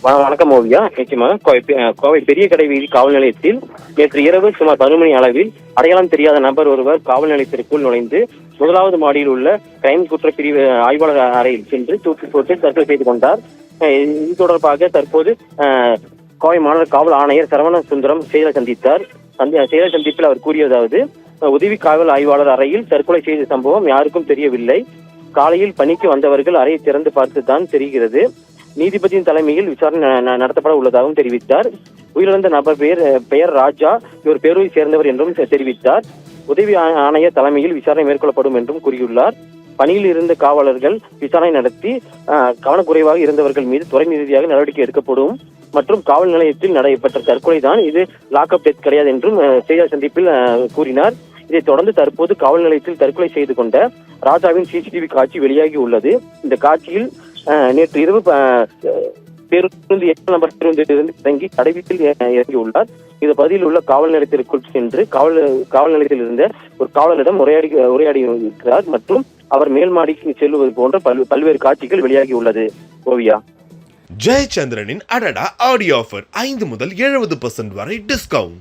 வணக்கம் ஓவியா. நிச்சயமாக கோவை பெரிய கடை வீதி காவல் நிலையத்தில் நேற்று இரவு சுமார் 10 மணி அளவில் அடையாளம் தெரியாத நபர் ஒருவர் காவல் நிலையத்திற்குள் நுழைந்து முதலாவது மாடியில் உள்ள கிரைம் குற்றப்பிரிவு ஆய்வாளர் அறையில் சென்று தூக்கி போட்டு தற்கொலை செய்து கொண்டார். இது தொடர்பாக தற்போது கோவை மாநகர காவல் ஆணையர் சரவண சுந்தரம் செய்தியாளர் சந்தித்தார். செய்தியாளர் சந்திப்பில் அவர் கூறியதாவது, உதவி காவல் ஆய்வாளர் அறையில் தற்கொலை செய்த சம்பவம் யாருக்கும் தெரியவில்லை. காலையில் பணிக்கு வந்தவர்கள் அறையை திறந்து பார்த்துதான் தெரிகிறது. நீதிபதியின் தலைமையில் விசாரணை நடத்தப்பட உள்ளதாகவும் தெரிவித்தார். உயிரிழந்த நபர் பெயர் ராஜா, இவர் பேரூரை சேர்ந்தவர் என்றும் தெரிவித்தார். உதவி ஆணையர் தலைமையில் விசாரணை மேற்கொள்ளப்படும் என்றும் கூறியுள்ளார். பணியில் இருந்த காவலர்கள் விசாரணை நடத்தி கவனக்குறைவாக இருந்தவர்கள் மீது துறை ரீதியாக நடவடிக்கை எடுக்கப்படும் மற்றும் காவல் நிலையத்தில் நடைபெற்ற தற்கொலை தான், இது லாக்அப் டெத் கிடையாது என்றும் செய்தியாளர் சந்திப்பில் கூறினார். இதைத் தொடர்ந்து தற்போது காவல் நிலையத்தில் தற்கொலை செய்து கொண்ட ராஜாவின் சிசிடிவி காட்சி வெளியாகி உள்ளது. இந்த காட்சியில் நேற்று இரவு பேருந்து 8 நம்பர் பேருந்திலிருந்து இறங்கி கடைவீட்டில் இறங்கியுள்ளார். இந்த பகுதியில் உள்ள காவல் நிலையத்திற்குள் சென்று காவல் நிலையத்தில் இருந்த ஒரு காவலரிடம் உரையாடி இருக்கிறார் மற்றும் அவர் மேல் மாடிக்கு செல்வது போன்ற பல்வேறு காட்சிகள் வெளியாகி உள்ளது. ஓவியா. ஜெயச்சந்திரனின் அடடா ஆடியோ ஆஃபர் 5 முதல் 70% வரை டிஸ்கவுண்ட்.